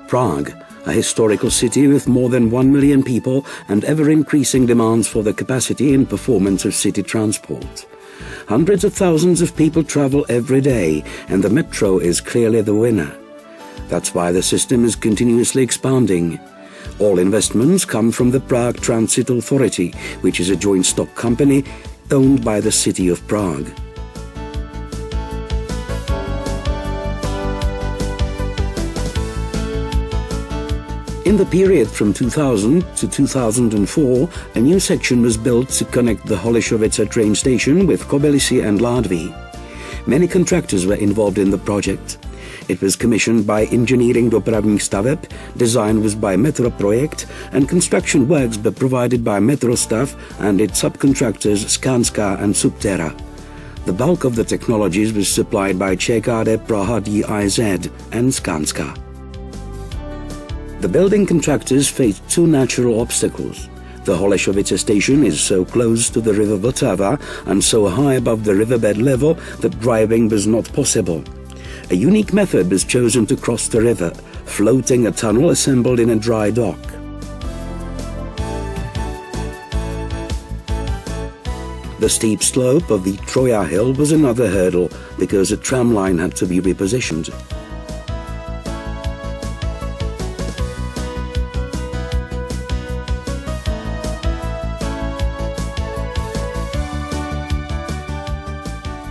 Prague, a historical city with more than 1 million people and ever-increasing demands for the capacity and performance of city transport. Hundreds of thousands of people travel every day, and the metro is clearly the winner. That's why the system is continuously expanding. All investments come from the Prague Transit Authority, which is a joint stock company owned by the city of Prague. In the period from 2000 to 2004, a new section was built to connect the Holešovice train station with Kobylisy and Ládví. Many contractors were involved in the project. It was commissioned by Engineering dopravních staveb, design was by Metroprojekt, and construction works were provided by Metrostav and its subcontractors Skanska and Subterra. The bulk of the technologies was supplied by ČKD Praha DIZ and Skanska. The building contractors faced two natural obstacles. The Holešovice station is so close to the river Vltava and so high above the riverbed level that driving was not possible. A unique method was chosen to cross the river, floating a tunnel assembled in a dry dock. The steep slope of the Troja Hill was another hurdle because a tram line had to be repositioned.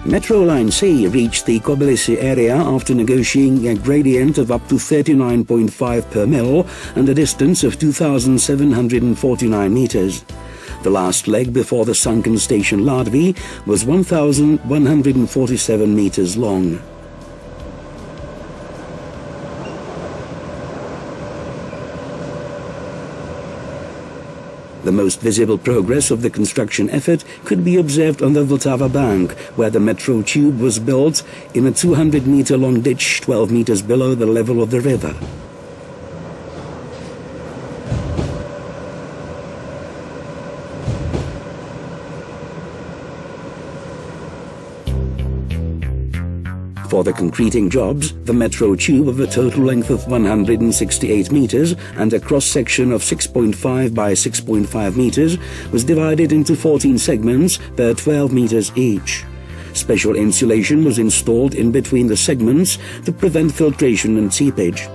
Metro Line C reached the Kobylisy area after negotiating a gradient of up to 39.5 per mil and a distance of 2,749 meters. The last leg before the sunken station Ládví was 1,147 meters long. The most visible progress of the construction effort could be observed on the Vltava bank, where the metro tube was built in a 200-meter-long ditch 12 meters below the level of the river. For the concreting jobs, the metro tube of a total length of 168 meters and a cross-section of 6.5 by 6.5 meters was divided into 14 segments per 12 meters each. Special insulation was installed in between the segments to prevent filtration and seepage.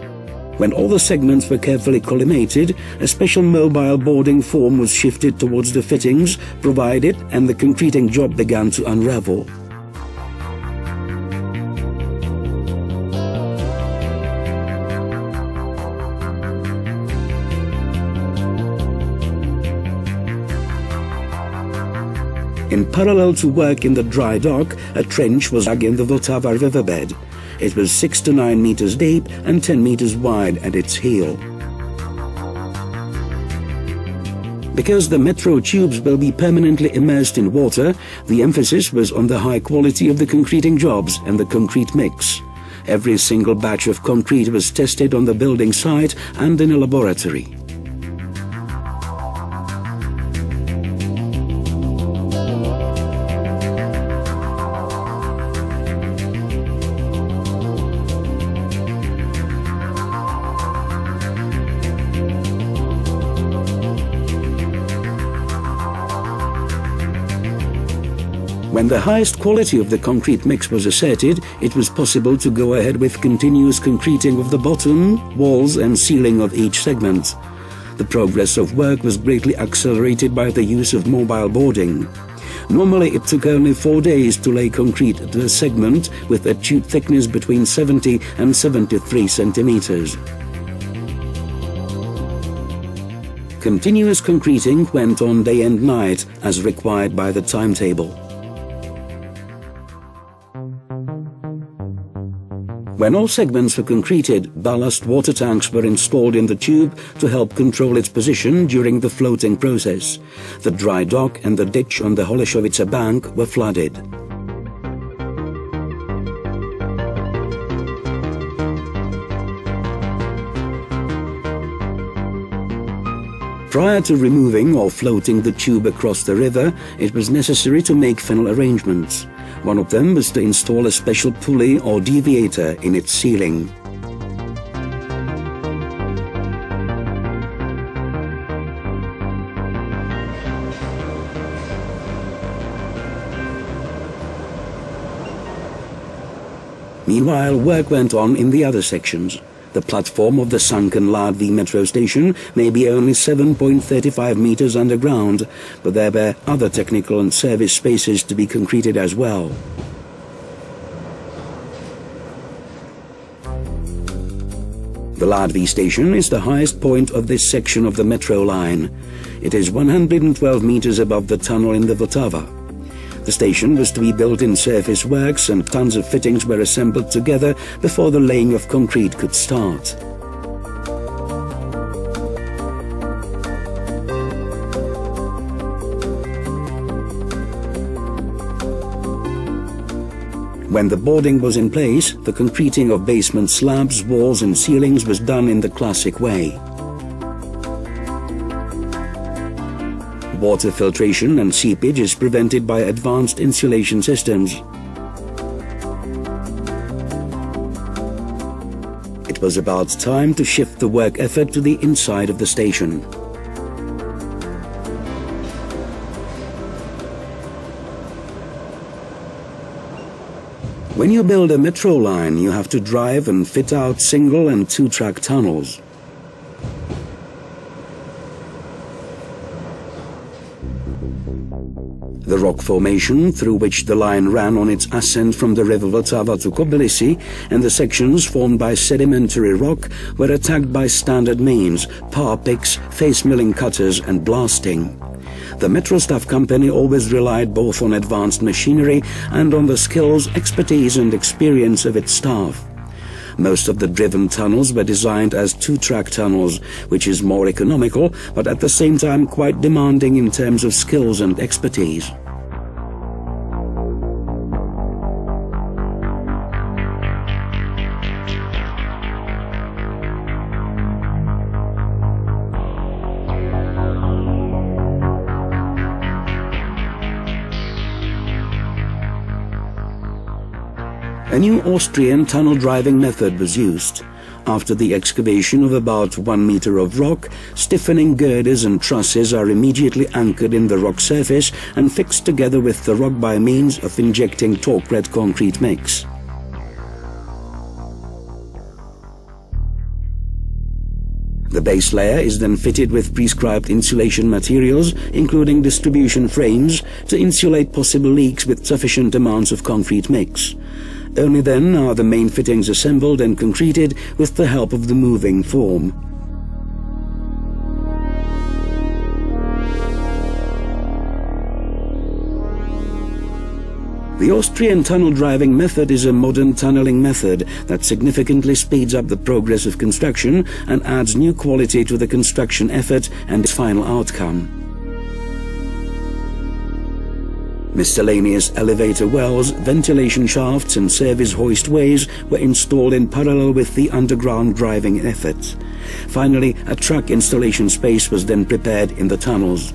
When all the segments were carefully collimated, a special mobile boarding form was shifted towards the fittings provided and the concreting job began to unravel. In parallel to work in the dry dock, a trench was dug in the Vltava riverbed. It was 6 to 9 meters deep and 10 meters wide at its heel. Because the metro tubes will be permanently immersed in water, the emphasis was on the high quality of the concreting jobs and the concrete mix. Every single batch of concrete was tested on the building site and in a laboratory. When the highest quality of the concrete mix was asserted, it was possible to go ahead with continuous concreting of the bottom, walls and ceiling of each segment. The progress of work was greatly accelerated by the use of mobile boarding. Normally it took only 4 days to lay concrete to a segment with a tube thickness between 70 and 73 centimeters. Continuous concreting went on day and night as required by the timetable. When all segments were concreted, ballast water tanks were installed in the tube to help control its position during the floating process. The dry dock and the ditch on the Holešovice bank were flooded. Prior to removing or floating the tube across the river, it was necessary to make final arrangements. One of them was to install a special pulley or deviator in its ceiling. Meanwhile, work went on in the other sections. The platform of the sunken IV.C metro station may be only 7.35 meters underground, but there were other technical and service spaces to be concreted as well. The IV.C station is the highest point of this section of the metro line. It is 112 meters above the tunnel in the Vltava. The station was to be built in surface works and tons of fittings were assembled together before the laying of concrete could start. When the boarding was in place, the concreting of basement slabs, walls and ceilings was done in the classic way. Water filtration and seepage is prevented by advanced insulation systems. It was about time to shift the work effort to the inside of the station. When you build a metro line, you have to drive and fit out single and two-track tunnels. The rock formation through which the line ran on its ascent from the river Vltava to Kobylisy and the sections formed by sedimentary rock were attacked by standard means, power picks, face milling cutters and blasting. The Metrostav company always relied both on advanced machinery and on the skills, expertise and experience of its staff. Most of the driven tunnels were designed as two-track tunnels, which is more economical, but at the same time quite demanding in terms of skills and expertise. A new Austrian tunnel driving method was used. After the excavation of about 1 meter of rock, stiffening girders and trusses are immediately anchored in the rock surface and fixed together with the rock by means of injecting torque-red concrete mix. The base layer is then fitted with prescribed insulation materials, including distribution frames, to insulate possible leaks with sufficient amounts of concrete mix. Only then are the main fittings assembled and concreted with the help of the moving form. The Austrian tunnel driving method is a modern tunneling method that significantly speeds up the progress of construction and adds new quality to the construction effort and its final outcome. Miscellaneous elevator wells, ventilation shafts and service hoistways were installed in parallel with the underground driving effort. Finally, a truck installation space was then prepared in the tunnels.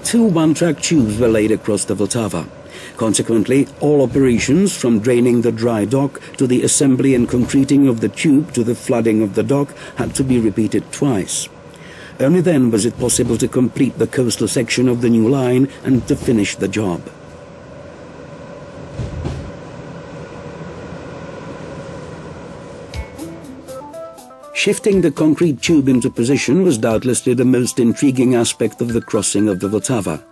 Two one-track tubes were laid across the Vltava. Consequently, all operations from draining the dry dock to the assembly and concreting of the tube to the flooding of the dock had to be repeated twice. Only then was it possible to complete the coastal section of the new line and to finish the job. Shifting the concrete tube into position was doubtlessly the most intriguing aspect of the crossing of the Vltava.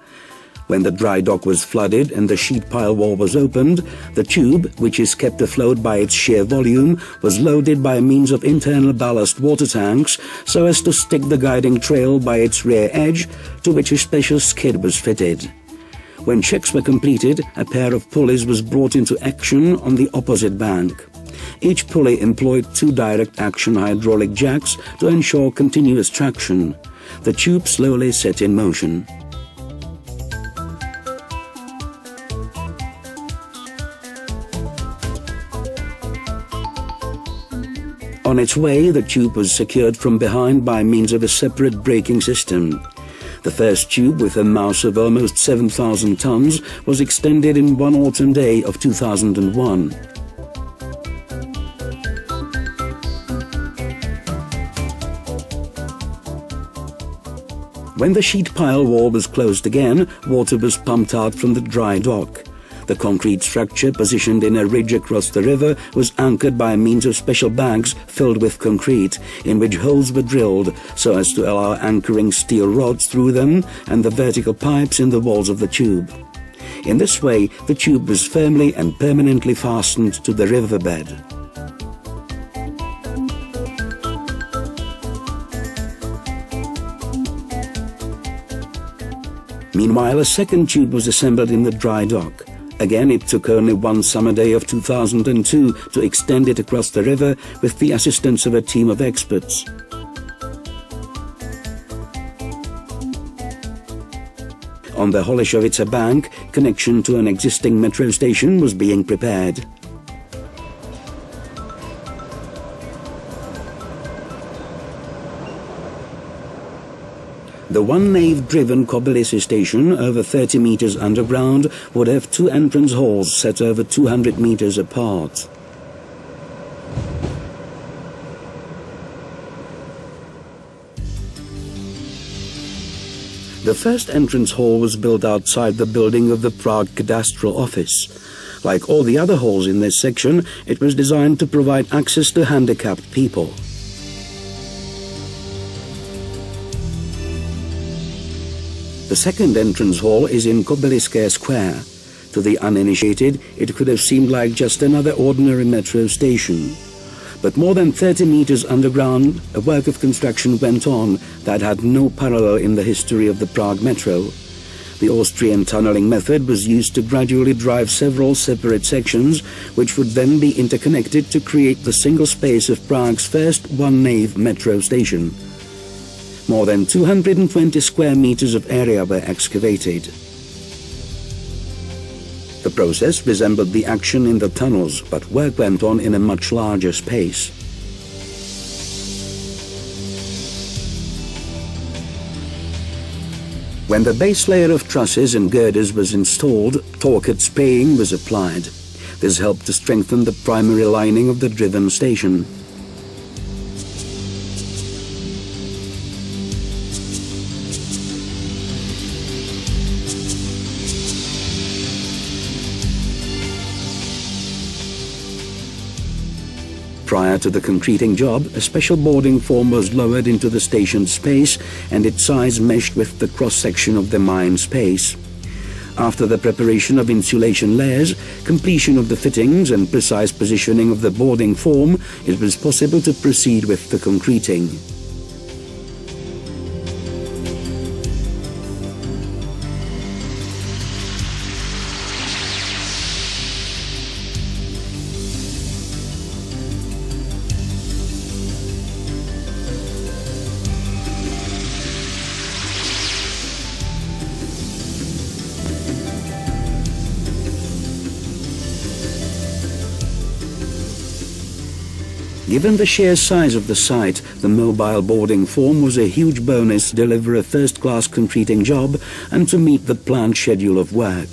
When the dry dock was flooded and the sheet pile wall was opened, the tube, which is kept afloat by its sheer volume, was loaded by means of internal ballast water tanks so as to stick the guiding trail by its rear edge, to which a special skid was fitted. When checks were completed, a pair of pulleys was brought into action on the opposite bank. Each pulley employed 2 direct action hydraulic jacks to ensure continuous traction. The tube slowly set in motion. On its way, the tube was secured from behind by means of a separate braking system. The first tube, with a mass of almost 7,000 tons, was extended in one autumn day of 2001. When the sheet pile wall was closed again, water was pumped out from the dry dock. The concrete structure, positioned in a ridge across the river, was anchored by means of special bags filled with concrete, in which holes were drilled so as to allow anchoring steel rods through them and the vertical pipes in the walls of the tube. In this way, the tube was firmly and permanently fastened to the riverbed. Meanwhile, a second tube was assembled in the dry dock. Again, it took only one summer day of 2002 to extend it across the river with the assistance of a team of experts. On the Holešovice bank, connection to an existing metro station was being prepared. The one-nave-driven Kobylisy station, over 30 meters underground, would have two entrance halls set over 200 meters apart. The first entrance hall was built outside the building of the Prague Cadastral Office. Like all the other halls in this section, it was designed to provide access to handicapped people. The second entrance hall is in Kobyliské Square. To the uninitiated, it could have seemed like just another ordinary metro station. But more than 30 meters underground, a work of construction went on that had no parallel in the history of the Prague metro. The Austrian tunneling method was used to gradually drive several separate sections, which would then be interconnected to create the single space of Prague's first one-nave metro station. More than 220 square meters of area were excavated. The process resembled the action in the tunnels, but work went on in a much larger space. When the base layer of trusses and girders was installed, torqued spraying was applied. This helped to strengthen the primary lining of the driven station. Prior to the concreting job, a special boarding form was lowered into the station space and its size meshed with the cross-section of the mine space. After the preparation of insulation layers, completion of the fittings and precise positioning of the boarding form, it was possible to proceed with the concreting. Given the sheer size of the site, the mobile boarding form was a huge bonus to deliver a first-class concreting job and to meet the planned schedule of work.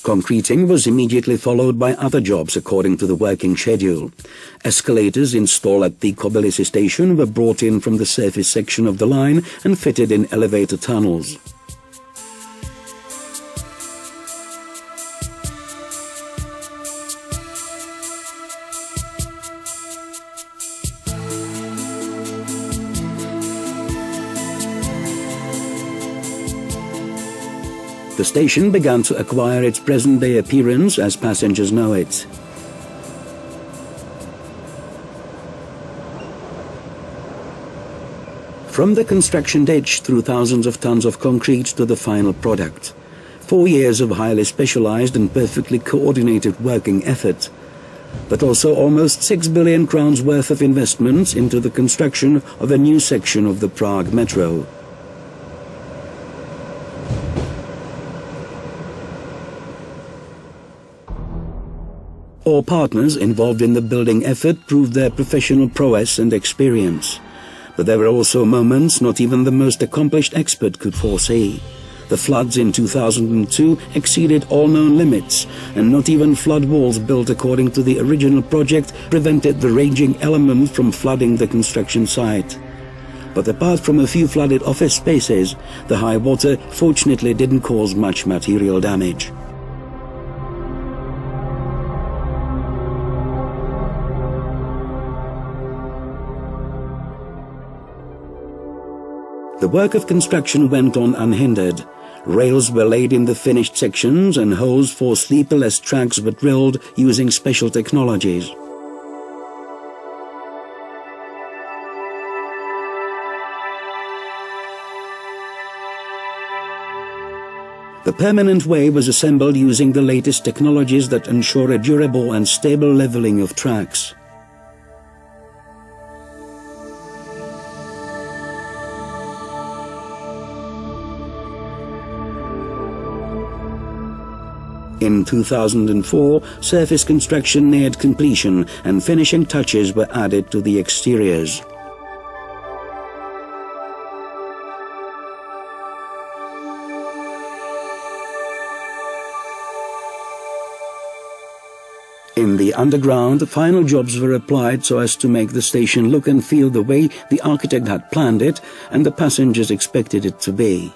Concreting was immediately followed by other jobs according to the working schedule. Escalators installed at the Kobylisy station were brought in from the surface section of the line and fitted in elevator tunnels. The station began to acquire its present-day appearance as passengers know it. From the construction ditch through thousands of tons of concrete to the final product. 4 years of highly specialized and perfectly coordinated working effort, but also almost 6 billion crowns worth of investments into the construction of a new section of the Prague metro. All partners involved in the building effort proved their professional prowess and experience. But there were also moments not even the most accomplished expert could foresee. The floods in 2002 exceeded all known limits, and not even flood walls built according to the original project prevented the raging element from flooding the construction site. But apart from a few flooded office spaces, the high water fortunately didn't cause much material damage. The work of construction went on unhindered. Rails were laid in the finished sections and holes for sleeperless tracks were drilled using special technologies. The permanent way was assembled using the latest technologies that ensure a durable and stable leveling of tracks. In 2004, surface construction neared completion and finishing touches were added to the exteriors. In the underground, final jobs were applied so as to make the station look and feel the way the architect had planned it and the passengers expected it to be.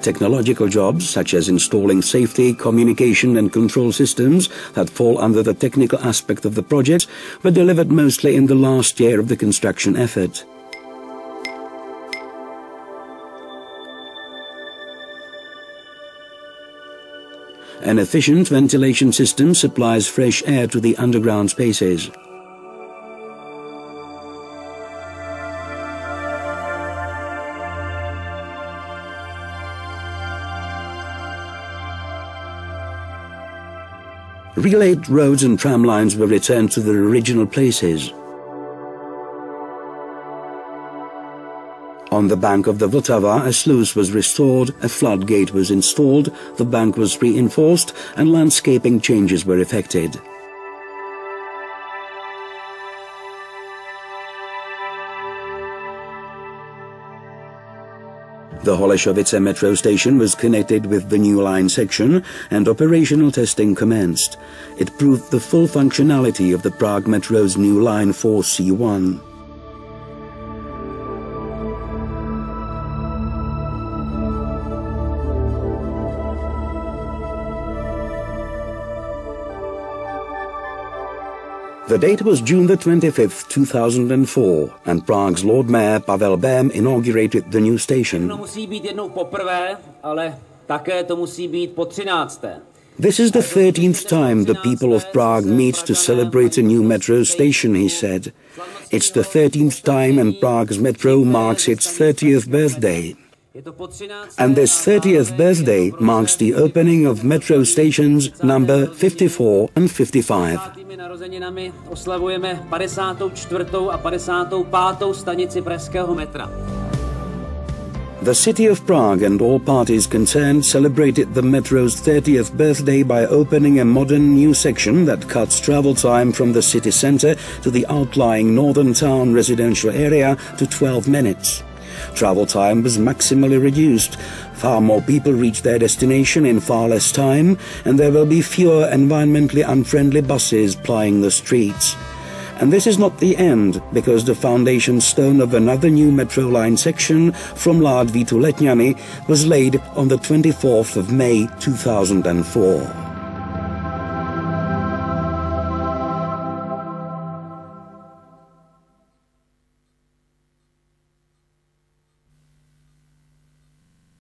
Technological jobs, such as installing safety, communication and control systems that fall under the technical aspect of the project, were delivered mostly in the last year of the construction effort. An efficient ventilation system supplies fresh air to the underground spaces. Relaid roads and tram lines were returned to their original places. On the bank of the Vltava, a sluice was restored, a floodgate was installed, the bank was reinforced, and landscaping changes were effected. The Holešovice metro station was connected with the new line section and operational testing commenced. It proved the full functionality of the Prague Metro's new line IV.C. The date was June the 25th, 2004, and Prague's Lord Mayor Pavel Bém inaugurated the new station. This is the 13th time the people of Prague meet to celebrate a new metro station, he said. It's the 13th time and Prague's metro marks its 30th birthday. And this 30th birthday marks the opening of metro stations number 54 and 55. The city of Prague and all parties concerned celebrated the metro's 30th birthday by opening a modern new section that cuts travel time from the city centre to the outlying northern town residential area to 12 minutes. Travel time was maximally reduced. Far more people reach their destination in far less time, and there will be fewer environmentally unfriendly buses plying the streets. And this is not the end, because the foundation stone of another new metro line section from Ládví to Letňany was laid on the 24th of May 2004.